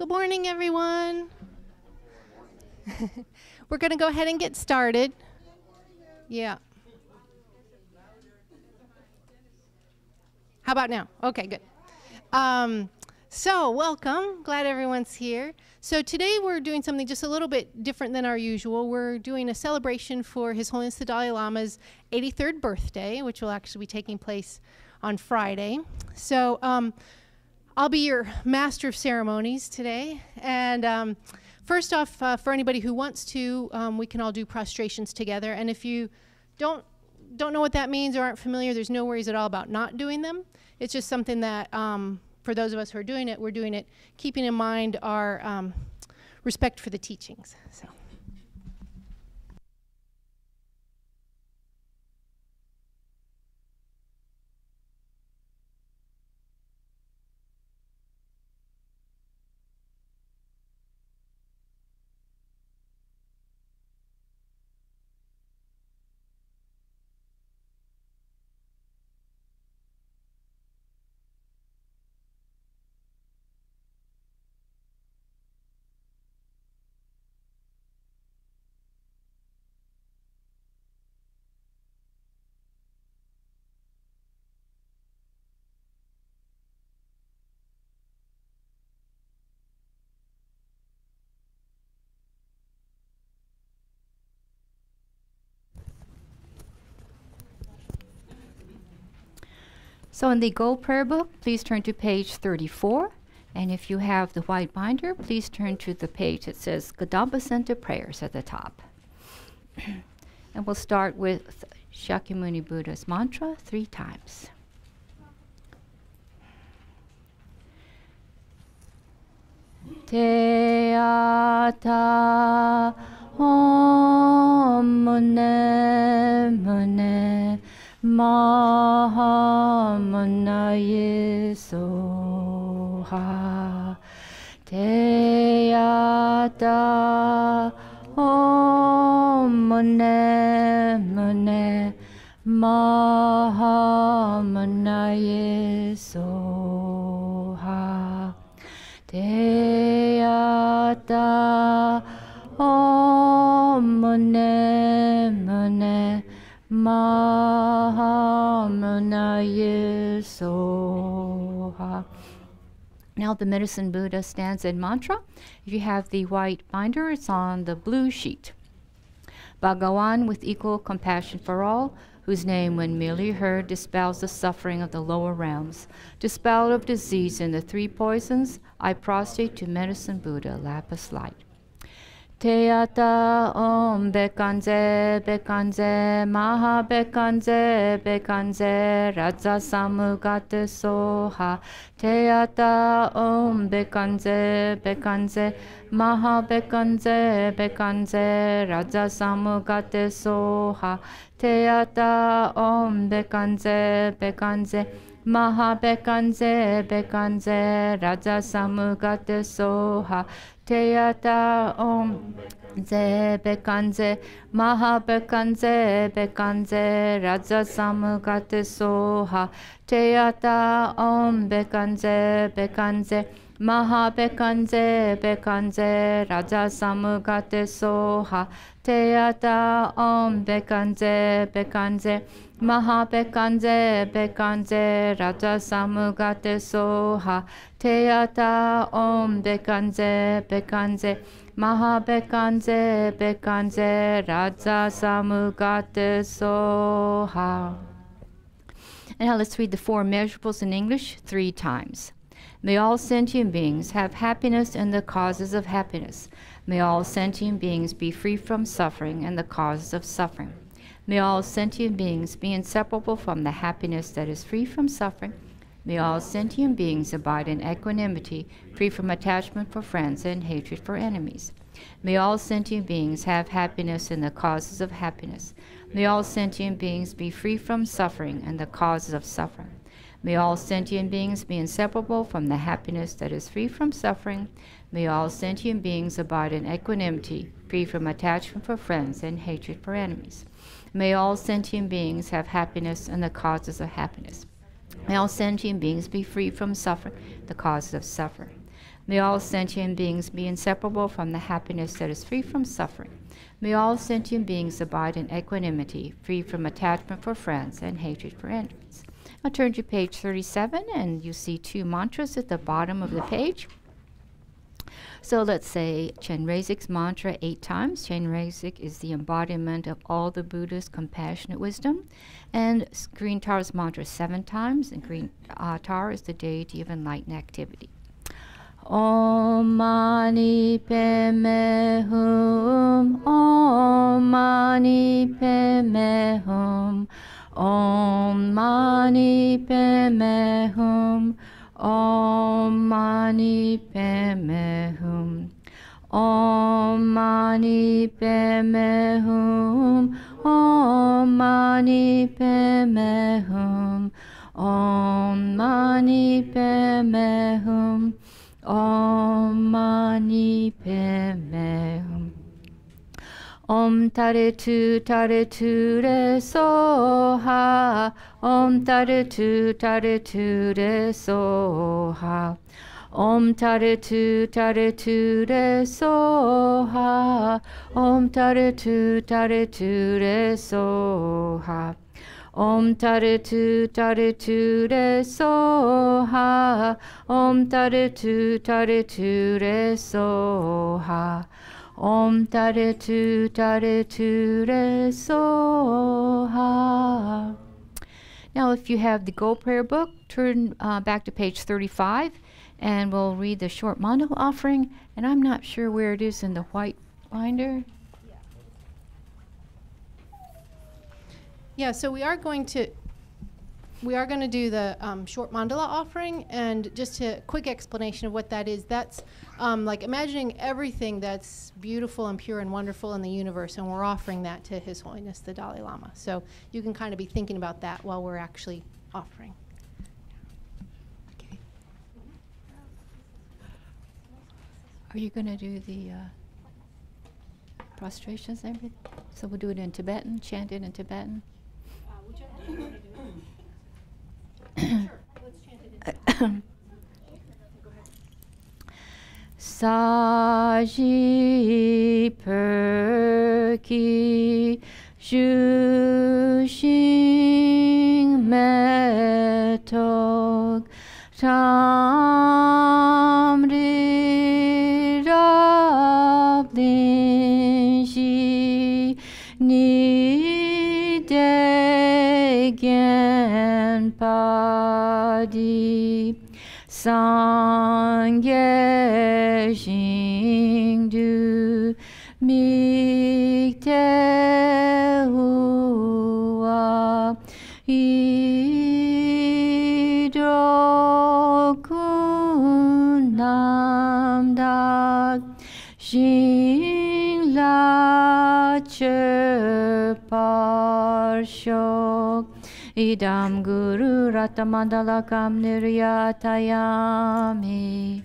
Good morning, everyone. We're going to go ahead and get started. Yeah. How about now? Okay, good. So welcome. Glad everyone's here. So today we're doing something just a little bit different than our usual. We're doing a celebration for His Holiness the Dalai Lama's 83rd birthday, which will actually be taking place on Friday. So I'll be your master of ceremonies today. And first off, for anybody who wants to, we can all do prostrations together. And if you don't know what that means or aren't familiar, there's no worries at all about not doing them. It's just something that, for those of us who are doing it, we're doing it keeping in mind our respect for the teachings. So in the Gold Prayer Book, please turn to page 34. And if you have the white binder, please turn to the page that says Kadampa Center Prayers at the top. And we'll start with Shakyamuni Buddha's mantra 3 times. Te ata om mune mune Mahamana Soha Te Yata Om Mune Mune Mahamana Soha Te Yata Om Mune Mune Mahamana Soha. Now the Medicine Buddha stands in mantra. If you have the white binder, it's on the blue sheet. Bhagawan, with equal compassion for all, whose name, when merely heard, dispels the suffering of the lower realms, dispelled of disease and the 3 poisons, I prostrate to Medicine Buddha, lapis light. Te ata om bekanze bekanze maha bekanze bekanze raja samugata soha. Te ata om bekanze bekanze maha bekanze bekanze raja samugata soha. Te ata om bekanze bekanze maha bekanze bekanze raja samugata soha. Te ata om ze bekanze maha bekanze bekanze raja samugata soha. Te ata om bekanze bekanze maha bekanze bekanze raja samugata soha. Te ata om bekanze bekanze maha bekanze bekanze raja samugata soha. Te ata om bekanze bekanze maha bekanze bekanze raja samugata soha. And now let's read the 4 measurables in English 3 times. May all sentient beings have happiness and the causes of happiness. May all sentient beings be free from suffering and the causes of suffering. May all sentient beings be inseparable from the happiness that is free from suffering. May all sentient beings abide in equanimity, free from attachment for friends and hatred for enemies. May all sentient beings have happiness and the causes of happiness. May all sentient beings be free from suffering and the causes of suffering. May all sentient beings be inseparable from the happiness that is free from suffering. May all sentient beings abide in equanimity, free from attachment for friends and hatred for enemies. May all sentient beings have happiness and the causes of happiness. May all sentient beings be free from suffering, the causes of suffering. May all sentient beings be inseparable from the happiness that is free from suffering. May all sentient beings abide in equanimity, free from attachment for friends and hatred for enemies. I'll turn to page 37, and you see 2 mantras at the bottom of the page. So let's say Chenrezig's mantra 8 times. Chenrezig is the embodiment of all the Buddha's compassionate wisdom. And Green Tar's mantra 7 times, and Green Tar is the deity of enlightened activity. Om Mani Padme Hum, Om Mani Padme Hum, Om Mani Padme Hum, Om Mani Padme Hum, Om Mani Padme Hum, Om Mani Padme Hum, Om Mani Padme Hum, Om Mani Padme Hum. Om Tare Tu Re Soha, Om Tare Tu Re Soha, Om Tare Tu Re Soha, Om Tare Tu Re Soha, Om Tare Tu Re Soha, Om Tare Tu Re Soha, Om Tare Tu Re Soha. Now, if you have the Gold Prayer Book, turn back to page 35, and we'll read the short mandala offering. And I'm not sure where it is in the white binder. Yeah, so we are going to do the short mandala offering, and just a quick explanation of what that is. That's like imagining everything that's beautiful and pure and wonderful in the universe, and we're offering that to His Holiness the Dalai Lama. So you can kind of be thinking about that while we're actually offering. Okay. Are you going to do the prostrations and everything? So we'll do it in Tibetan, chant it in Tibetan. Whichever you want to do it. Sure, let's chant it in. Go ahead. Saji perki shushing metog tamri rablin shi ni degen padi Sangye Jingdu Mikte Hua Idokun Namdak Jing La Parsho Idam Guru Ratamandalakam Niryatayami.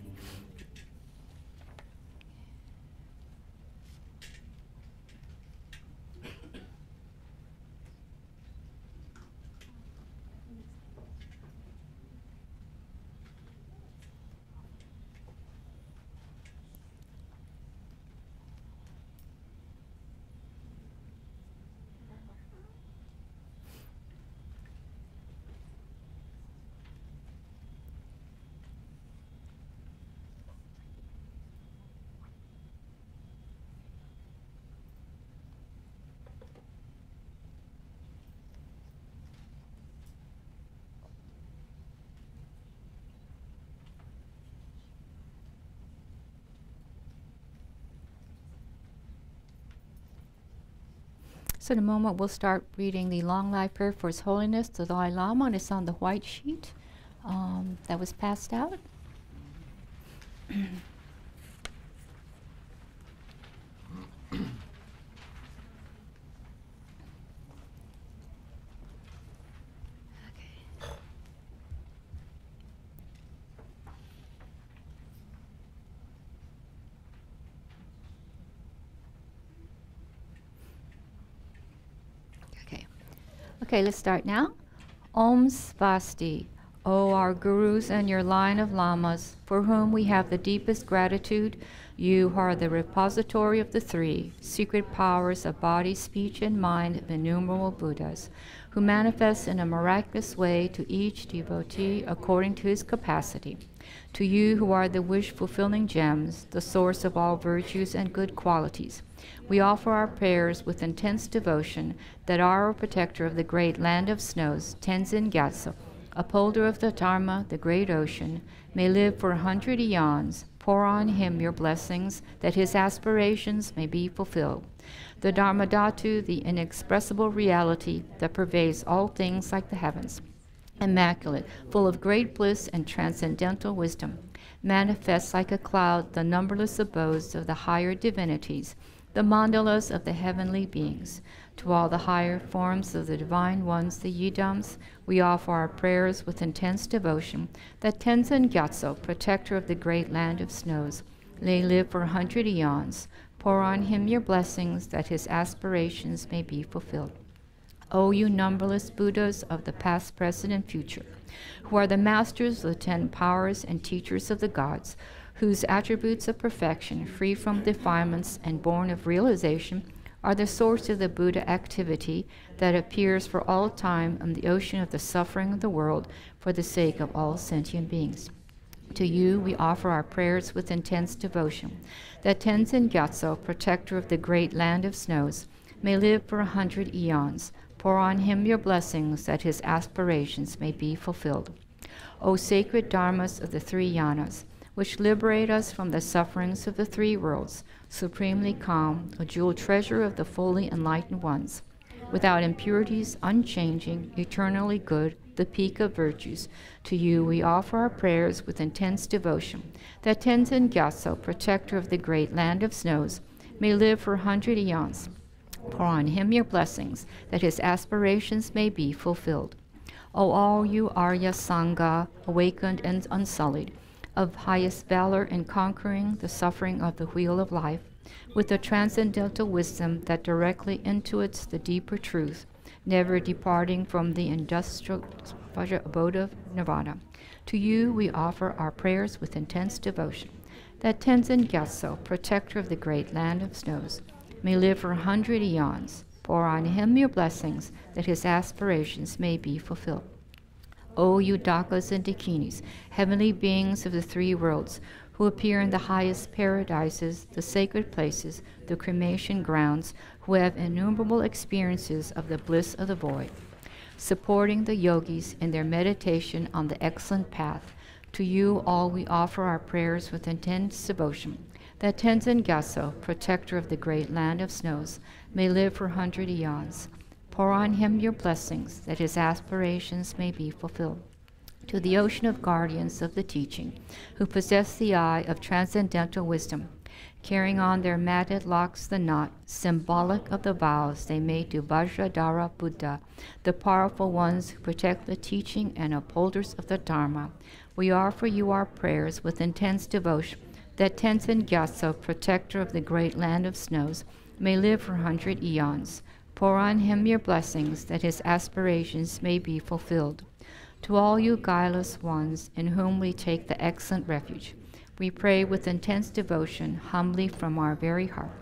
So in a moment, we'll start reading the long life prayer for His Holiness the Dalai Lama, and it's on the white sheet that was passed out. Okay, let's start now. Om Svasti. O our gurus and your line of lamas, for whom we have the deepest gratitude, you who are the repository of the three secret powers of body, speech, and mind of innumerable Buddhas, who manifest in a miraculous way to each devotee according to his capacity. To you who are the wish-fulfilling gems, the source of all virtues and good qualities, we offer our prayers with intense devotion that our protector of the great land of snows, Tenzin Gyatso, upholder of the Dharma, the great ocean, may live for 100 eons. Pour on him your blessings, that his aspirations may be fulfilled. The Dharmadhatu, the inexpressible reality that pervades all things like the heavens, immaculate, full of great bliss and transcendental wisdom, manifests like a cloud the numberless abodes of the higher divinities, the mandalas of the heavenly beings. To all the higher forms of the divine ones, the yidams, we offer our prayers with intense devotion that Tenzin Gyatso, protector of the great land of snows, may live for 100 eons. Pour on him your blessings that his aspirations may be fulfilled. O you numberless Buddhas of the past, present, and future, who are the masters of the 10 powers and teachers of the gods, whose attributes of perfection, free from defilements and born of realization, are the source of the Buddha activity that appears for all time in the ocean of the suffering of the world for the sake of all sentient beings. To you we offer our prayers with intense devotion, that Tenzin Gyatso, protector of the great land of snows, may live for 100 eons. Pour on him your blessings that his aspirations may be fulfilled. O sacred dharmas of the 3 yanas, which liberate us from the sufferings of the 3 worlds, supremely calm, a jewel treasure of the fully enlightened ones, without impurities, unchanging, eternally good, the peak of virtues, to you we offer our prayers with intense devotion, that Tenzin Gyatso, protector of the great land of snows, may live for 100 eons. Pour on him your blessings, that his aspirations may be fulfilled. O all you Arya Sangha, awakened and unsullied, of highest valor in conquering the suffering of the wheel of life, with the transcendental wisdom that directly intuits the deeper truth, never departing from the industrial abode of nirvana. To you we offer our prayers with intense devotion, that Tenzin Gyatso, protector of the great land of snows, may live for 100 eons. Pour on him your blessings, that his aspirations may be fulfilled. O you Dakas and Dakinis, heavenly beings of the 3 worlds, who appear in the highest paradises, the sacred places, the cremation grounds, who have innumerable experiences of the bliss of the void, supporting the yogis in their meditation on the excellent path, to you all we offer our prayers with intense devotion, that Tenzin Gyatso, protector of the great land of snows, may live for 100 eons. Pour on him your blessings, that his aspirations may be fulfilled. To the ocean of guardians of the teaching, who possess the eye of transcendental wisdom, carrying on their matted locks the knot, symbolic of the vows they made to Vajradhara Buddha, the powerful ones who protect the teaching and upholders of the Dharma, we offer you our prayers with intense devotion, that Tenzin Gyatso, protector of the great land of snows, may live for 100 eons. Pour on him your blessings, that his aspirations may be fulfilled. To all you guileless ones, in whom we take the excellent refuge, we pray with intense devotion, humbly from our very heart,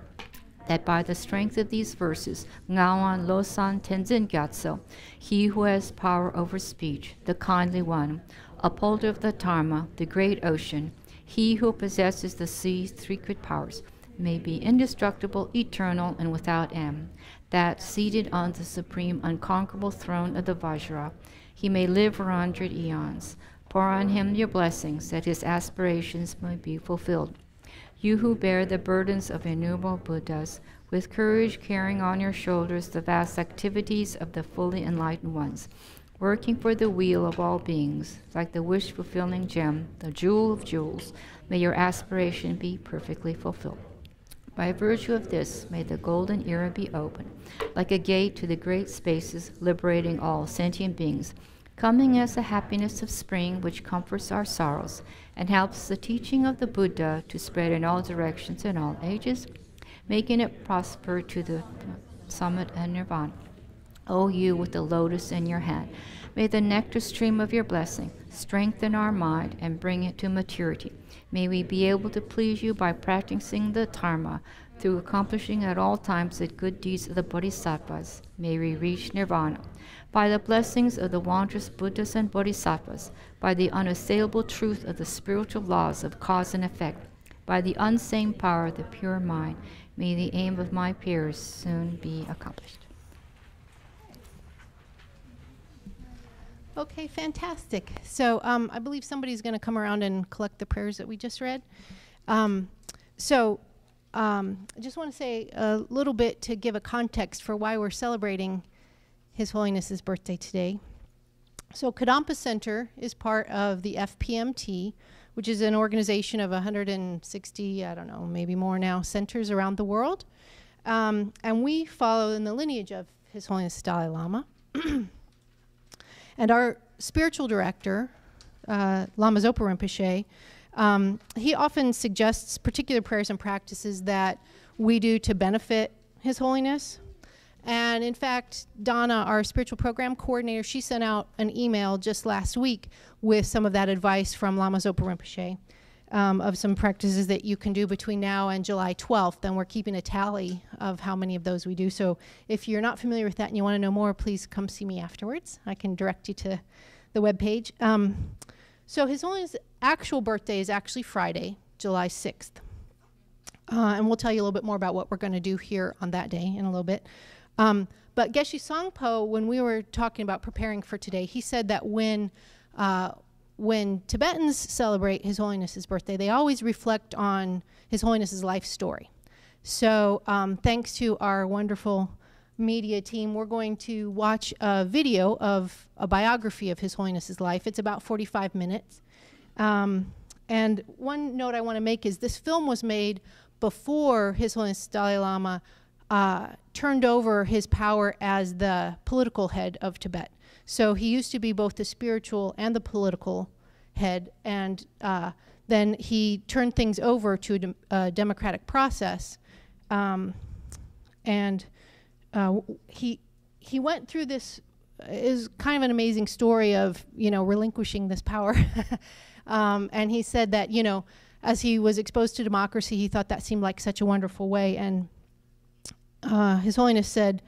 that by the strength of these verses, Ngawan Losan Tenzin Gyatso, he who has power over speech, the kindly one, upholder of the Dharma, the great ocean, he who possesses the sea's secret powers, may be indestructible, eternal, and without end, that, seated on the supreme unconquerable throne of the Vajra, he may live for 100 eons. Pour on him your blessings, that his aspirations may be fulfilled. You who bear the burdens of innumerable Buddhas, with courage carrying on your shoulders the vast activities of the fully enlightened ones, working for the weal of all beings, like the wish-fulfilling gem, the jewel of jewels, may your aspiration be perfectly fulfilled. By virtue of this, may the golden era be opened, like a gate to the great spaces, liberating all sentient beings, coming as the happiness of spring which comforts our sorrows and helps the teaching of the Buddha to spread in all directions and all ages, making it prosper to the summit and nirvana. O you with the lotus in your hand, may the nectar stream of your blessing strengthen our mind, and bring it to maturity. May we be able to please you by practicing the Dharma, through accomplishing at all times the good deeds of the Bodhisattvas. May we reach Nirvana. By the blessings of the wondrous Buddhas and Bodhisattvas, by the unassailable truth of the spiritual laws of cause and effect, by the unseen power of the pure mind, may the aim of my prayers soon be accomplished. Okay, fantastic. So I believe somebody's going to come around and collect the prayers that we just read. I just want to say a little bit to give a context for why we're celebrating His Holiness's birthday today. So Kadampa Center is part of the FPMT, which is an organization of 160, I don't know, maybe more now, centers around the world. And we follow in the lineage of His Holiness Dalai Lama. And our spiritual director, Lama Zopa Rinpoche, he often suggests particular prayers and practices that we do to benefit His Holiness. And in fact, Donna, our spiritual program coordinator, she sent out an email just last week with some of that advice from Lama Zopa Rinpoche of some practices that you can do between now and July 12th. And we're keeping a tally of how many of those we do. So if you're not familiar with that and you want to know more, please come see me afterwards. I can direct you to the webpage. So His Holiness' actual birthday is actually Friday, July 6th. And we'll tell you a little bit more about what we're going to do here on that day in a little bit. But Geshe Sangpo, when we were talking about preparing for today, he said that when Tibetans celebrate His Holiness's birthday, they always reflect on His Holiness's life story. So thanks to our wonderful media team, we're going to watch a video of a biography of His Holiness's life. It's about 45 minutes. And one note I want to make is this film was made before His Holiness Dalai Lama turned over his power as the political head of Tibet. So he used to be both the spiritual and the political head, and then he turned things over to a democratic process. He went through this, is kind of an amazing story of, relinquishing this power. And he said that, as he was exposed to democracy, he thought that seemed like such a wonderful way. And His Holiness said,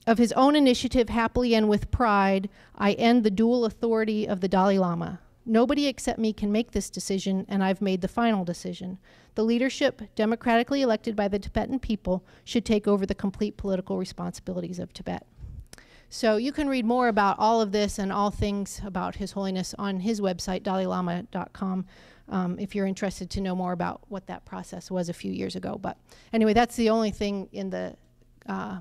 "Of his own initiative, happily and with pride, I end the dual authority of the Dalai Lama. Nobody except me can make this decision, and I've made the final decision. The leadership, democratically elected by the Tibetan people, should take over the complete political responsibilities of Tibet." So you can read more about all of this and all things about His Holiness on his website, dalailama.com, if you're interested to know more about what that process was a few years ago. But anyway, that's the only thing in the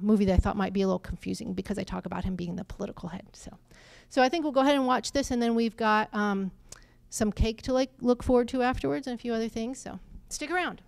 movie that I thought might be a little confusing, because I talk about him being the political head. So I think we'll go ahead and watch this, and then we've got some cake to look forward to afterwards and a few other things. So stick around.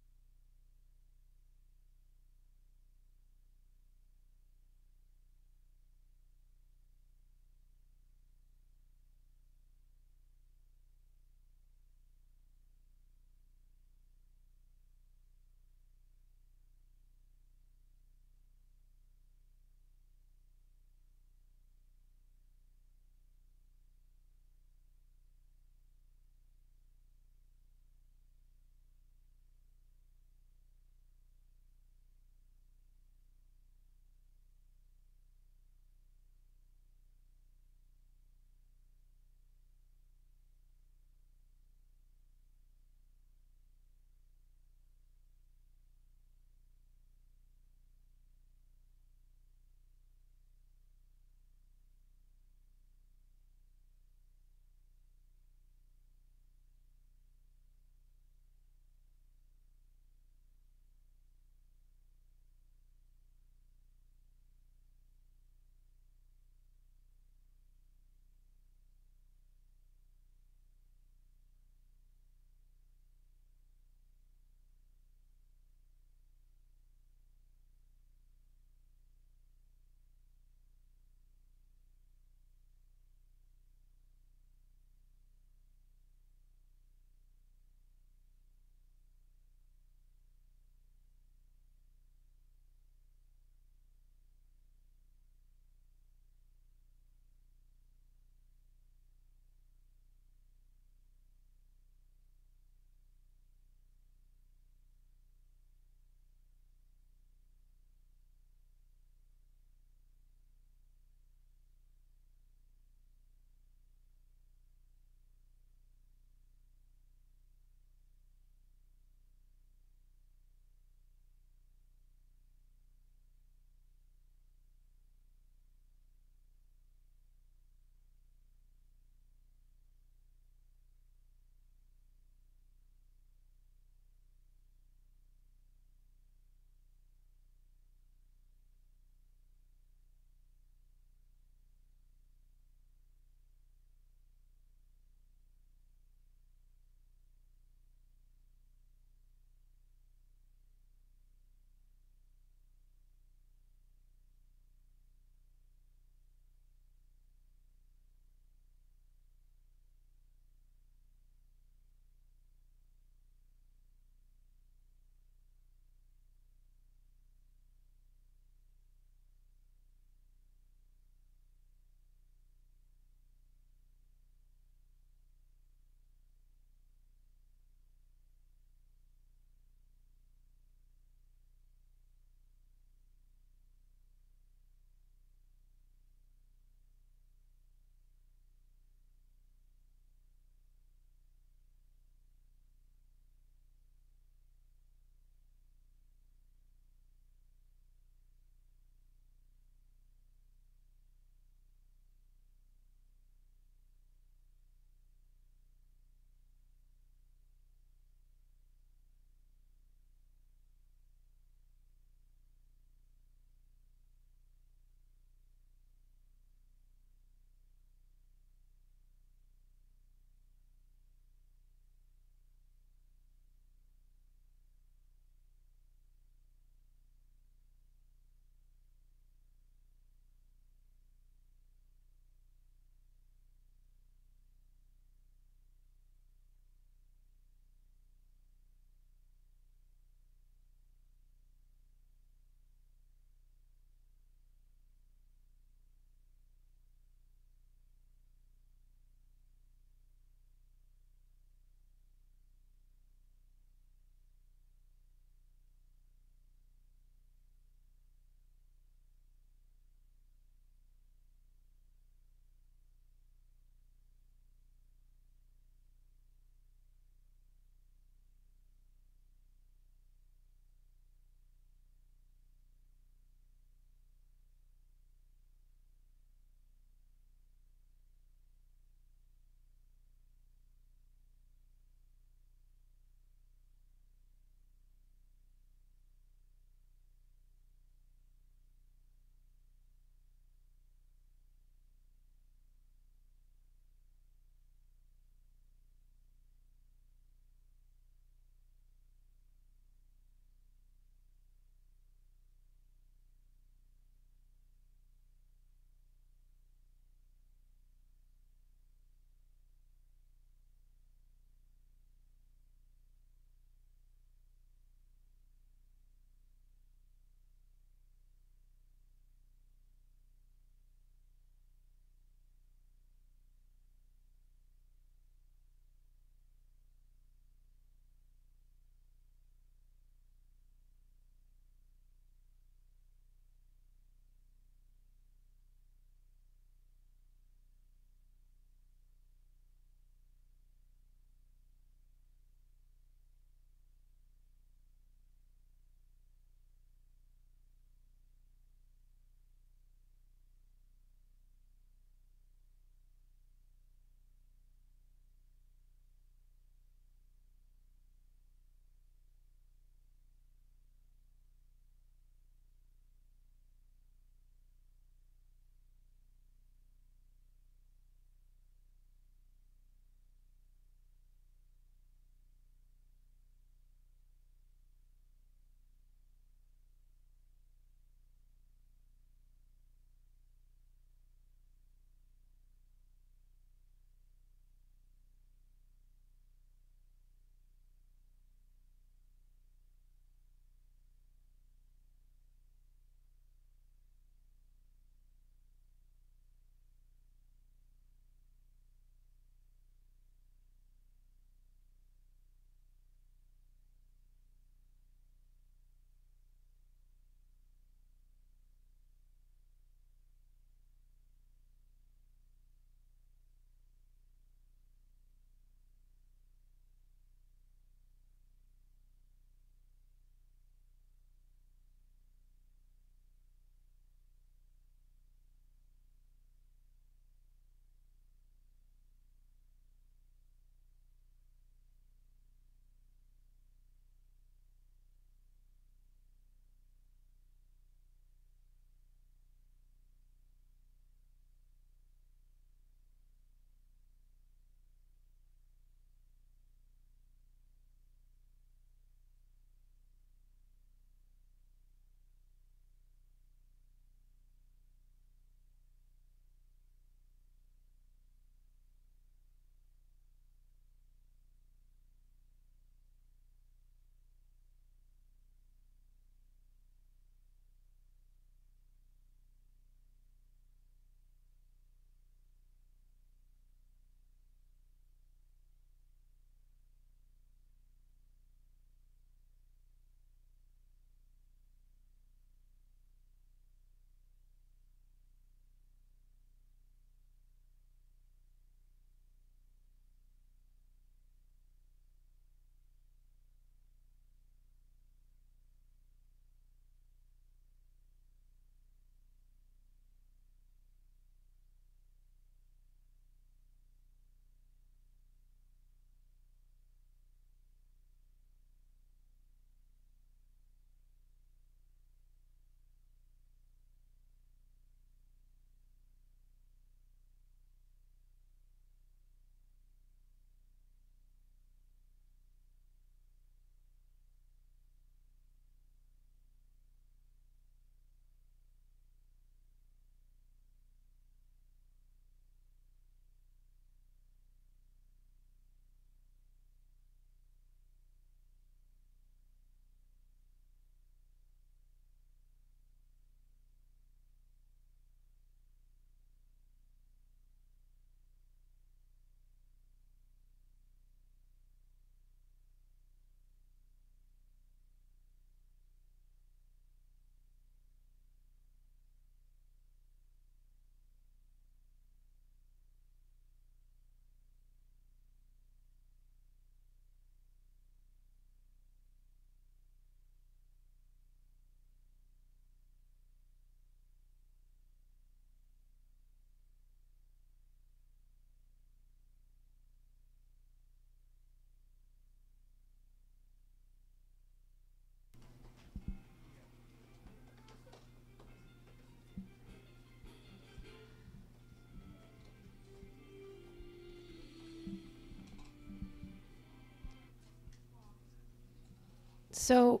So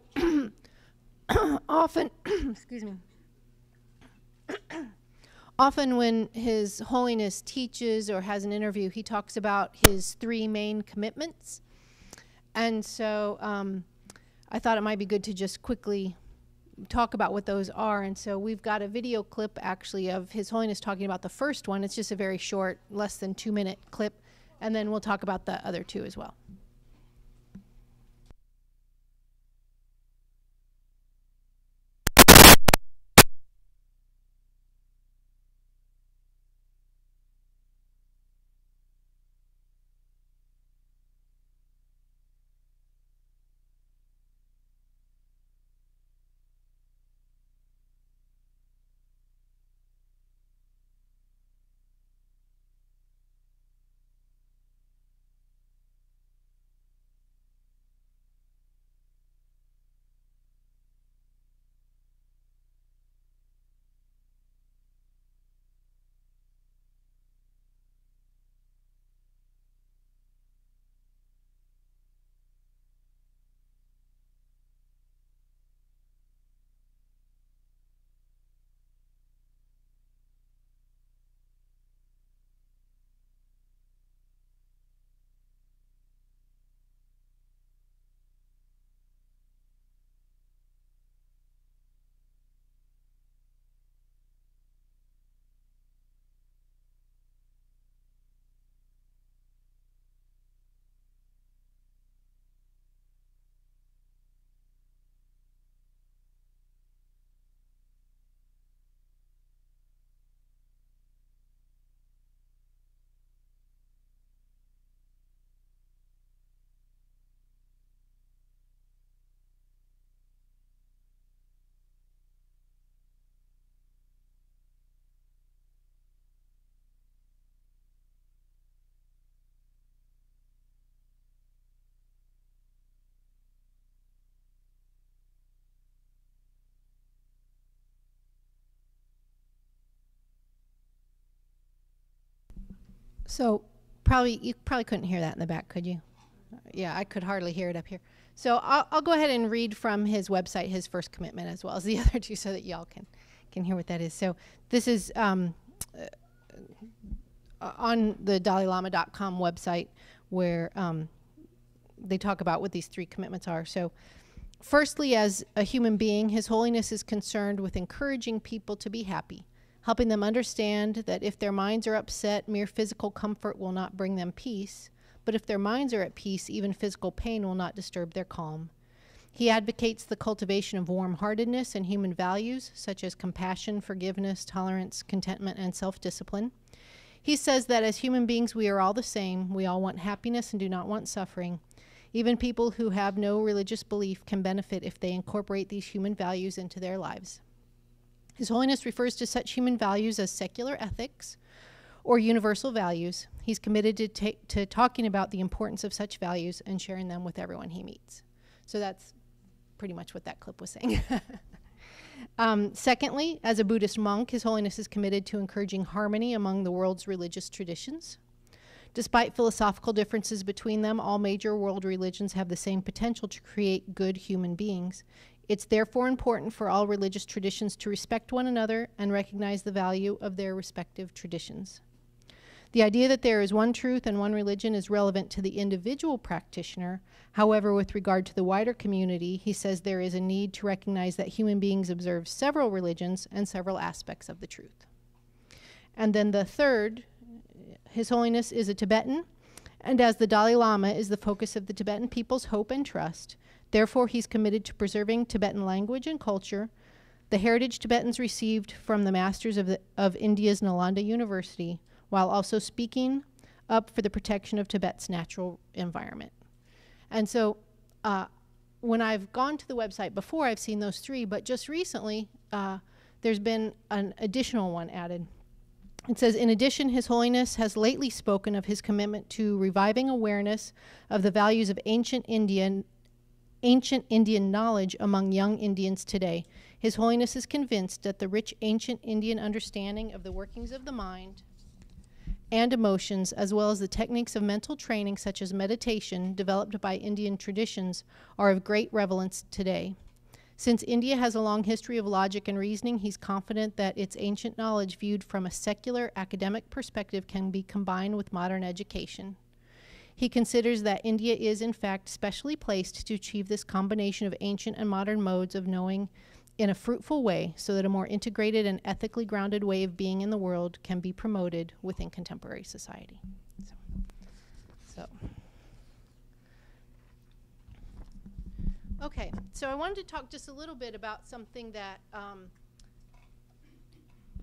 often, excuse me, often when His Holiness teaches or has an interview, he talks about his 3 main commitments. And so I thought it might be good to just quickly talk about what those are. And so we've got a video clip actually of His Holiness talking about the first one. It's just a very short, less than 2-minute clip. And then we'll talk about the other 2 as well. So you probably couldn't hear that in the back, could you? Yeah, I could hardly hear it up here. So I'll go ahead and read from his website his first commitment as well as the other 2 so that y'all can hear what that is. So this is on the DalaiLama.com website where they talk about what these 3 commitments are. So firstly, as a human being, His Holiness is concerned with encouraging people to be happy, helping them understand that if their minds are upset, mere physical comfort will not bring them peace, but if their minds are at peace, even physical pain will not disturb their calm. He advocates the cultivation of warm-heartedness and human values, such as compassion, forgiveness, tolerance, contentment, and self-discipline. He says that as human beings, we are all the same. We all want happiness and do not want suffering. Even people who have no religious belief can benefit if they incorporate these human values into their lives. His Holiness refers to such human values as secular ethics or universal values. He's committed to talking about the importance of such values and sharing them with everyone he meets. So that's pretty much what that clip was saying. Secondly, as a Buddhist monk, His Holiness is committed to encouraging harmony among the world's religious traditions. Despite philosophical differences between them, all major world religions have the same potential to create good human beings. It's therefore important for all religious traditions to respect one another and recognize the value of their respective traditions. The idea that there is one truth and one religion is relevant to the individual practitioner. However, with regard to the wider community, he says there is a need to recognize that human beings observe several religions and several aspects of the truth. And then the third, His Holiness is a Tibetan, and as the Dalai Lama is the focus of the Tibetan people's hope and trust. Therefore, he's committed to preserving Tibetan language and culture, the heritage Tibetans received from the masters of India's Nalanda University, while also speaking up for the protection of Tibet's natural environment. And so when I've gone to the website before, I've seen those 3, but just recently there's been an additional one added. It says, in addition, His Holiness has lately spoken of his commitment to reviving awareness of the values of ancient Indian knowledge among young Indians today. His Holiness is convinced that the rich ancient Indian understanding of the workings of the mind and emotions, as well as the techniques of mental training such as meditation developed by Indian traditions, are of great relevance today. Since India has a long history of logic and reasoning, he's confident that its ancient knowledge viewed from a secular academic perspective can be combined with modern education. He considers that India is, in fact, specially placed to achieve this combination of ancient and modern modes of knowing in a fruitful way, so that a more integrated and ethically grounded way of being in the world can be promoted within contemporary society. Okay, so I wanted to talk just a little bit about something that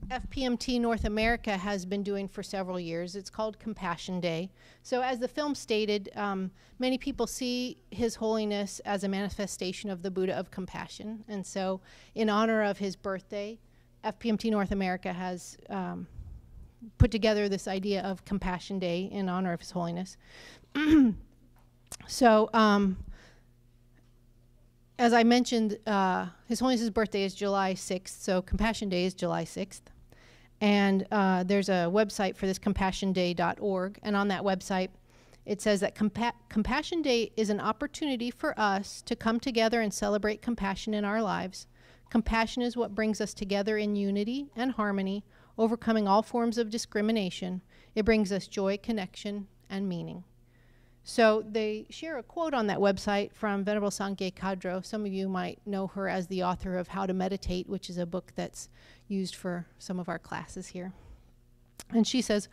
FPMT North America has been doing for several years. It's called Compassion Day. So as the film stated, many people see His Holiness as a manifestation of the Buddha of compassion. And so in honor of his birthday, FPMT North America has put together this idea of Compassion Day in honor of His Holiness. So as I mentioned, His Holiness's birthday is July 6th, so Compassion Day is July 6th. And there's a website for this, compassionday.org, and on that website it says that Compassion Day is an opportunity for us to come together and celebrate compassion in our lives. Compassion is what brings us together in unity and harmony, overcoming all forms of discrimination. It brings us joy, connection, and meaning. So they share a quote on that website from Venerable Sangye Kadro. Some of you might know her as the author of How to Meditate, which is a book that's used for some of our classes here. And she says,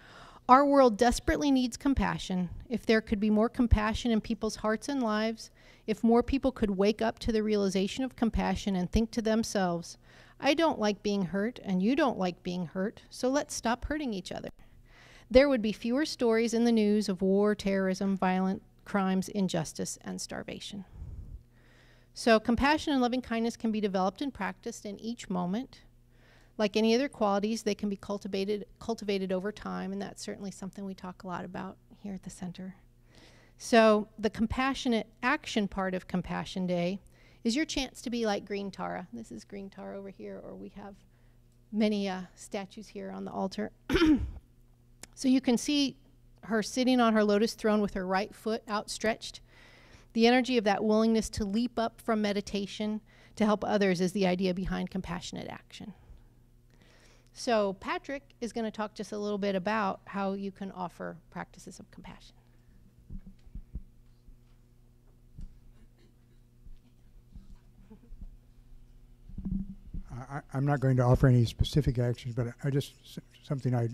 "Our world desperately needs compassion. If there could be more compassion in people's hearts and lives, if more people could wake up to the realization of compassion and think to themselves, I don't like being hurt and you don't like being hurt, so let's stop hurting each other. There would be fewer stories in the news of war, terrorism, violent crimes, injustice, and starvation." So compassion and loving kindness can be developed and practiced in each moment. Like any other qualities, they can be cultivated over time, and that's certainly something we talk a lot about here at the center. So the compassionate action part of Compassion Day is your chance to be like Green Tara. This is Green Tara over here, or we have many statues here on the altar. So you can see her sitting on her lotus throne with her right foot outstretched. The energy of that willingness to leap up from meditation to help others is the idea behind compassionate action. So Patrick is going to talk just a little bit about how you can offer practices of compassion. I'm not going to offer any specific actions, but something I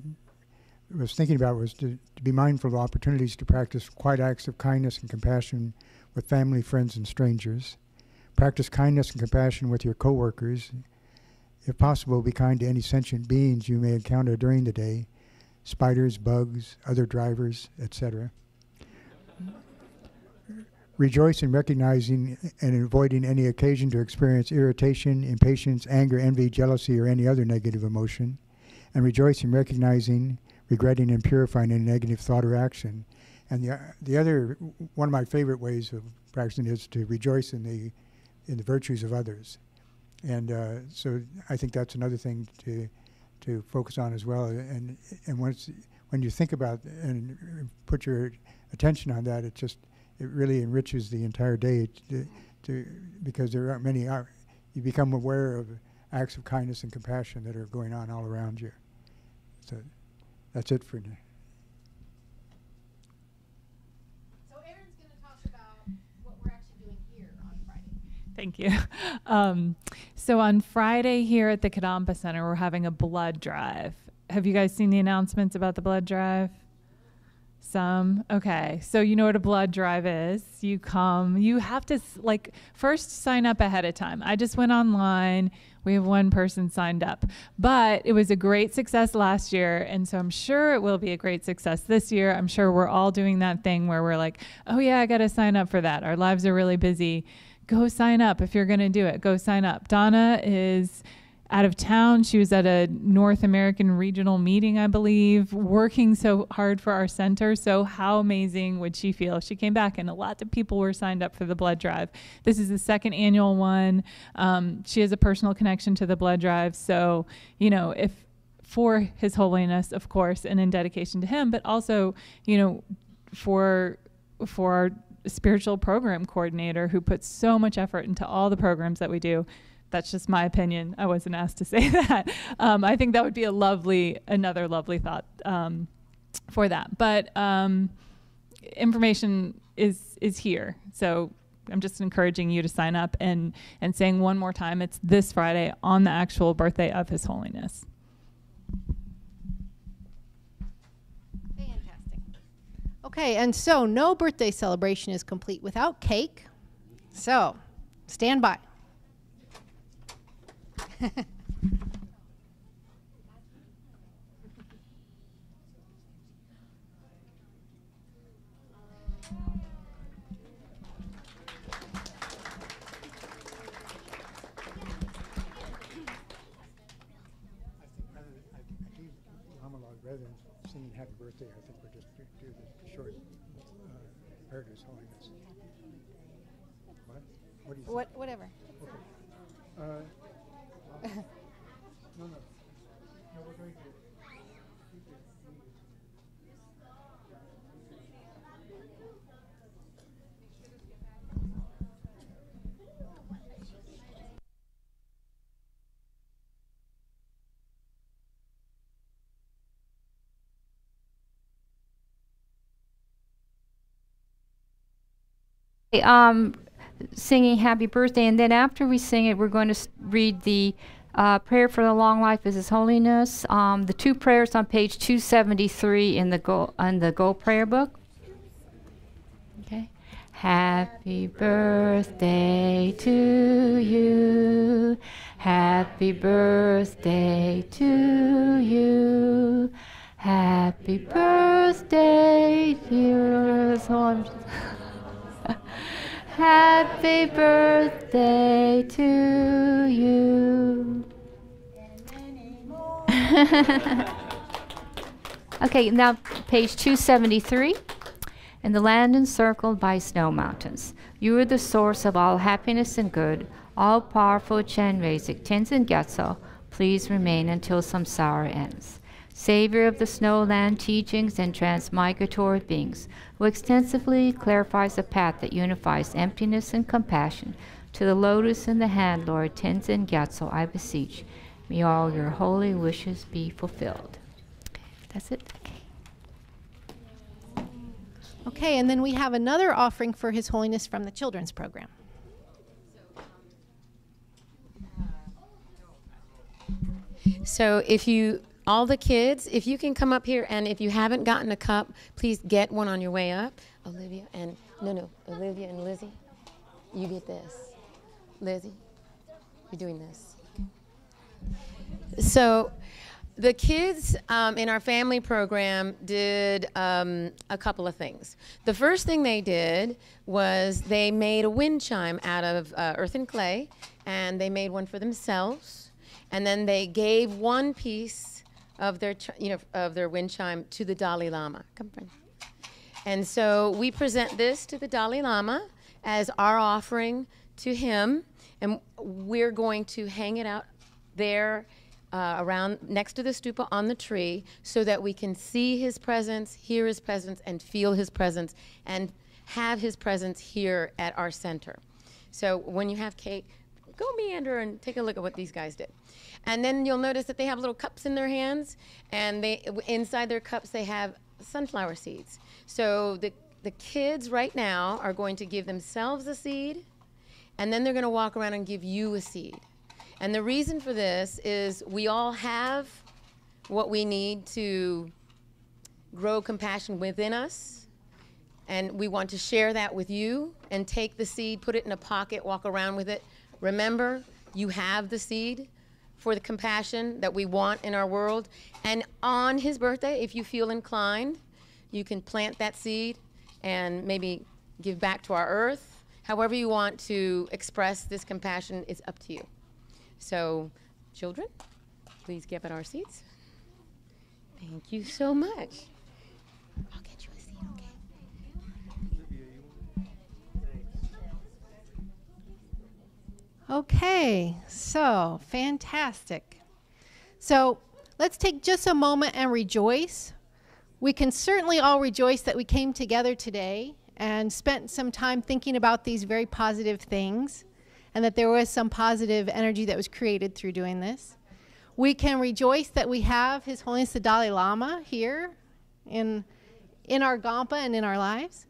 was thinking about was to be mindful of opportunities to practice quiet acts of kindness and compassion with family, friends, and strangers. Practice kindness and compassion with your coworkers. If possible, be kind to any sentient beings you may encounter during the day, spiders, bugs, other drivers, etc. Rejoice in recognizing and avoiding any occasion to experience irritation, impatience, anger, envy, jealousy, or any other negative emotion. And rejoice in recognizing, regretting, and purifying any negative thought or action. And the other, one of my favorite ways of practicing is to rejoice in the virtues of others. And so I think that's another thing to focus on as well. And when you think about and put your attention on that, it really enriches the entire day because there aren't many. You become aware of acts of kindness and compassion that are going on all around you. So that's it for now. So Erin's going to talk about what we're actually doing here on Friday. Thank you. So on Friday here at the Kadampa Center, we're having a blood drive. Have you guys seen the announcements about the blood drive? Some? Okay. So you know what a blood drive is. You come, you have to first sign up ahead of time. I just went online. We have one person signed up, but it was a great success last year. And so I'm sure it will be a great success this year. I'm sure we're all doing that thing where we're like, oh yeah, I got to sign up for that. Our lives are really busy. Go sign up. If you're going to do it, go sign up. Donna is out of town. She was at a North American regional meeting, I believe, working so hard for our center. So how amazing would she feel if she came back and a lot of people were signed up for the blood drive? This is the second annual one. She has a personal connection to the blood drive. So, if for His Holiness, of course, and in dedication to him, but also, you know, for our spiritual program coordinator who puts so much effort into all the programs that we do. That's just my opinion. I wasn't asked to say that. I think that would be another lovely thought for that. But information is here. So I'm just encouraging you to sign up and saying one more time, it's this Friday on the actual birthday of His Holiness. Fantastic. Okay, and so no birthday celebration is complete without cake. So stand by. Rather than singing happy birthday, I think we'll just do the short prayer to His Holiness. What? What do you think? Whatever. Okay. No, we're going to. Singing happy birthday, and then after we sing it, we're going to read the prayer for the long life of His Holiness. The two prayers on page 273 in the Gold Prayer Book. Okay. Happy birthday to you. Happy birthday to you. Happy birthday, dear His Happy birthday to you. Okay, now page 273. In the land encircled by snow mountains, you are the source of all happiness and good. All powerful Chenrezig, Tenzin Gyatso, please remain until samsara ends. Savior of the snowland teachings and transmigratory beings, who extensively clarifies the path that unifies emptiness and compassion, to the lotus in the hand, Lord Tenzin Gyatso, I beseech, may all your holy wishes be fulfilled. Okay, that's it. Okay, and then we have another offering for His Holiness from the children's program. So all the kids, if you can come up here, and if you haven't gotten a cup, please get one on your way up. Olivia and Lizzie, you get this. Lizzie, you're doing this. So the kids in our family program did a couple of things. The first thing they did was they made a wind chime out of earth and clay, and they made one for themselves, and then they gave one piece of their wind chime to the Dalai Lama. Come, friend. And so we present this to the Dalai Lama as our offering to him, and we're going to hang it out there around next to the stupa on the tree so that we can see his presence, hear his presence, and feel his presence, and have his presence here at our center. So when you have cake, go meander and take a look at what these guys did. And then you'll notice that they have little cups in their hands, and inside their cups they have sunflower seeds. So the kids right now are going to give themselves a seed, and then they're going to walk around and give you a seed. And the reason for this is we all have what we need to grow compassion within us, and we want to share that with you and take the seed, put it in a pocket, walk around with it. Remember, you have the seed for the compassion that we want in our world. And on his birthday, if you feel inclined, you can plant that seed and maybe give back to our earth. However you want to express this compassion, it's up to you. So, children, please give it our seeds. Thank you so much. I'll get you a seed, okay? Okay, so fantastic. So let's take just a moment and rejoice. We can certainly all rejoice that we came together today and spent some time thinking about these very positive things, and that there was some positive energy that was created through doing this. We can rejoice that we have His Holiness the Dalai Lama here in our Gampa and in our lives,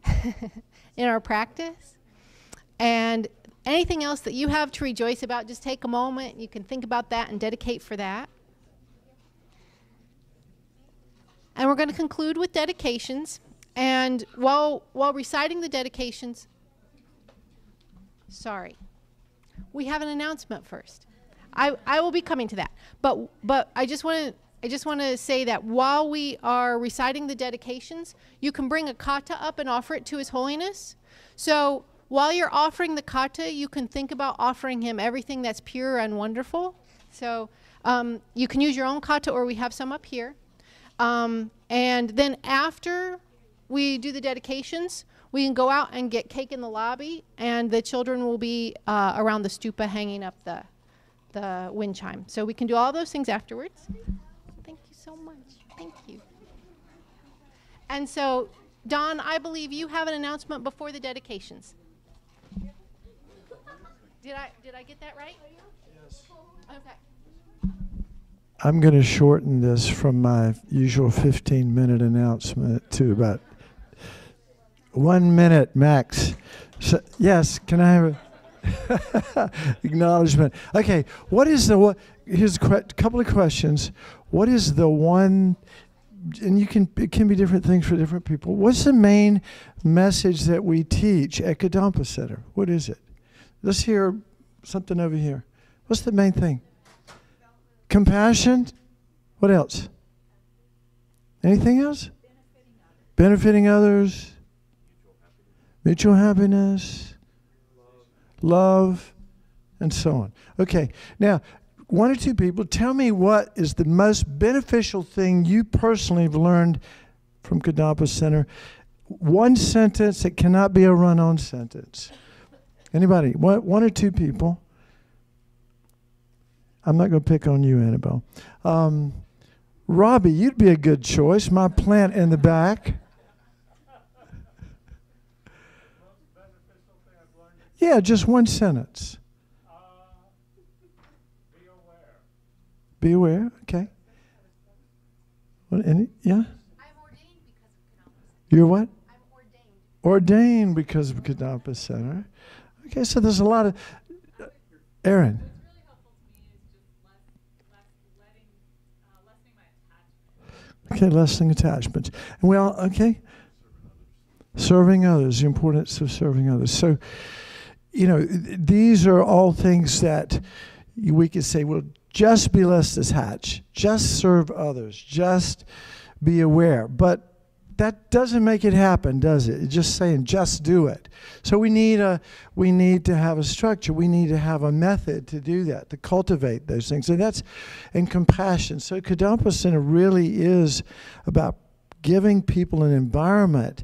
in our practice. And anything else that you have to rejoice about, just take a moment. You can think about that and dedicate for that. And we're going to conclude with dedications. And while reciting the dedications, we have an announcement first. I will be coming to that. But I just want to say that while we are reciting the dedications, you can bring a kata up and offer it to His Holiness. So while you're offering the kata, you can think about offering him everything that's pure and wonderful. So you can use your own kata, or we have some up here. And then after we do the dedications, we can go out and get cake in the lobby, and the children will be around the stupa hanging up the wind chime. So we can do all those things afterwards. Thank you so much. Thank you. And so, Don, I believe you have an announcement before the dedications. Did I get that right? Yes. Okay. I'm going to shorten this from my usual 15-minute announcement to about 1 minute max. So, yes, can I have a acknowledgement? Okay, here's a couple of questions. What is the one, and it can be different things for different people. What's the main message that we teach at Kadampa Center? What is it? Let's hear something over here. What's the main thing? Compassion. What else? Anything else? Benefiting others. Mutual happiness. Love. And so on. Okay. Now, one or two people, tell me what is the most beneficial thing you personally have learned from Kadampa Center. One sentence. It cannot be a run-on sentence. Anybody? One or two people. I'm not going to pick on you, Annabelle. Robbie, you'd be a good choice. My plant in the back. Yeah, just one sentence. Be aware. Be aware, okay. Yeah? I'm ordained because of Kadampa Center. You're what? I'm ordained. Ordained because of Kadampa Center. Okay, so there's a lot of... Aaron. Okay, lessening attachments. And okay. Serving others, the importance of serving others. So, these are all things that we could say, well, just be less attached, just serve others, just be aware. But that doesn't make it happen, does it? It's just saying, just do it. So we need to have a structure. We need to have a method to do that, to cultivate those things. And that's in compassion. So Kadampa Center really is about giving people an environment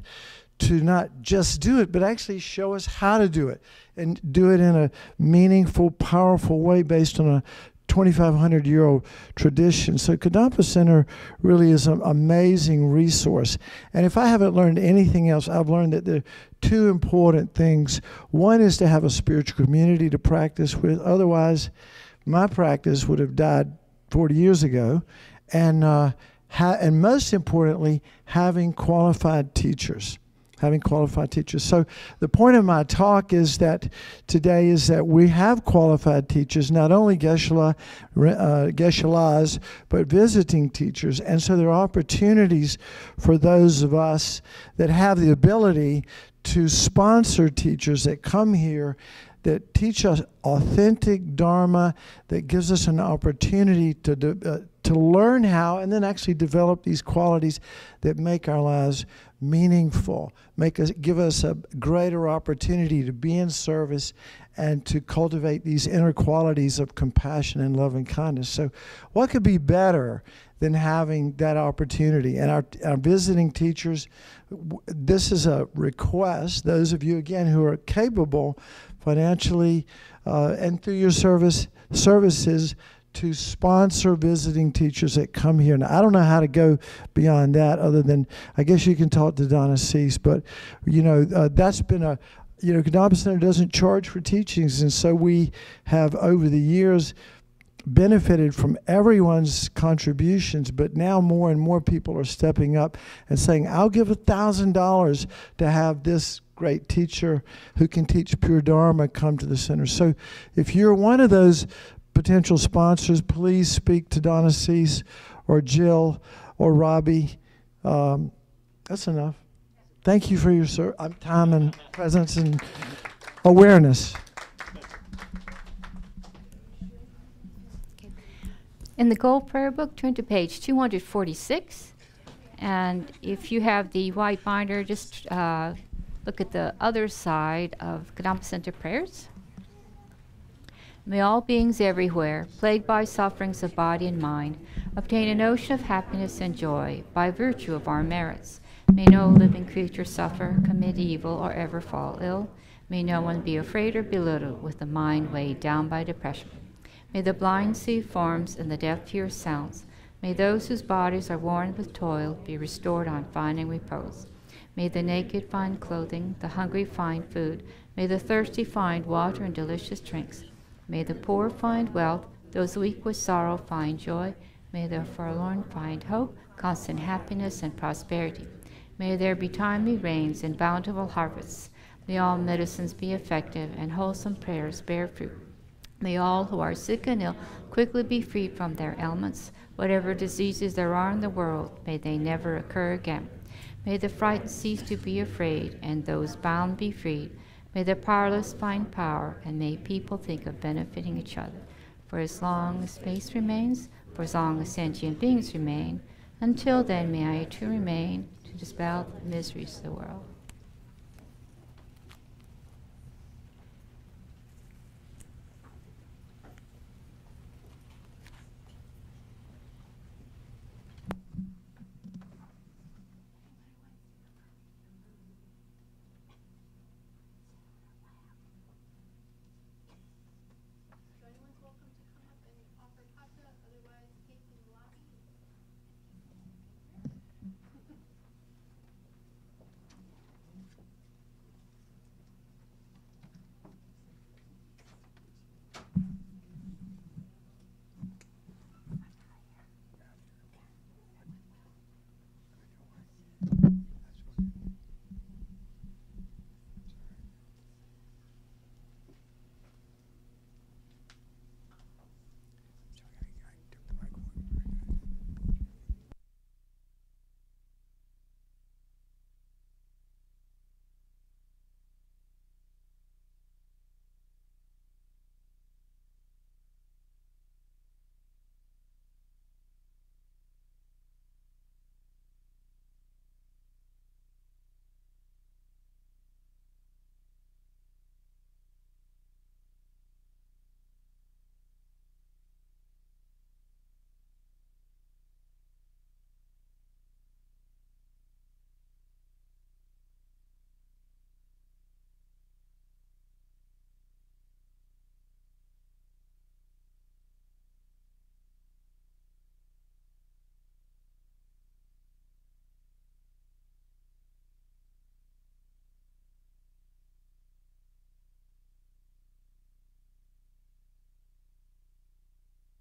to not just do it, but actually show us how to do it, and do it in a meaningful, powerful way based on a 2,500-year-old tradition. So Kadampa Center really is an amazing resource. And if I haven't learned anything else, I've learned that there are two important things. One is to have a spiritual community to practice with. Otherwise, my practice would have died 40 years ago. And most importantly, having qualified teachers. So the point of my talk is that today is that we have qualified teachers, not only geshe-las, but visiting teachers. And so there are opportunities for those of us that have the ability to sponsor teachers that come here that teach us authentic Dharma, that gives us an opportunity to learn how and then actually develop these qualities that make our lives meaningful, give us a greater opportunity to be in service and to cultivate these inner qualities of compassion and love and kindness. So what could be better than having that opportunity? And our visiting teachers, this is a request, those of you, again, who are capable financially and through your services to sponsor visiting teachers that come here. Now, I don't know how to go beyond that other than, I guess you can talk to Donna Cease, but, that's been a, Kadampa Center doesn't charge for teachings, and so we have, over the years, benefited from everyone's contributions, but now more and more people are stepping up and saying, I'll give $1,000 to have this great teacher who can teach pure Dharma come to the center. So if you're one of those potential sponsors, please speak to Donna Cease or Jill or Robbie. That's enough. Thank you for your time and presence and awareness. In the Gold Prayer Book, turn to page 246. And if you have the white binder, just look at the other side of Kadampa Center prayers. May all beings everywhere, plagued by sufferings of body and mind, obtain an ocean of happiness and joy by virtue of our merits. May no living creature suffer, commit evil, or ever fall ill. May no one be afraid or belittled with the mind weighed down by depression. May the blind see forms and the deaf hear sounds. May those whose bodies are worn with toil be restored on finding repose. May the naked find clothing, the hungry find food. May the thirsty find water and delicious drinks. May the poor find wealth, those weak with sorrow find joy. May the forlorn find hope, constant happiness and prosperity. May there be timely rains and bountiful harvests. May all medicines be effective and wholesome prayers bear fruit. May all who are sick and ill quickly be freed from their ailments. Whatever diseases there are in the world, may they never occur again. May the frightened cease to be afraid, and those bound be freed. May the powerless find power, and may people think of benefiting each other. For as long as space remains, for as long as sentient beings remain, until then may I too remain to dispel the miseries of the world.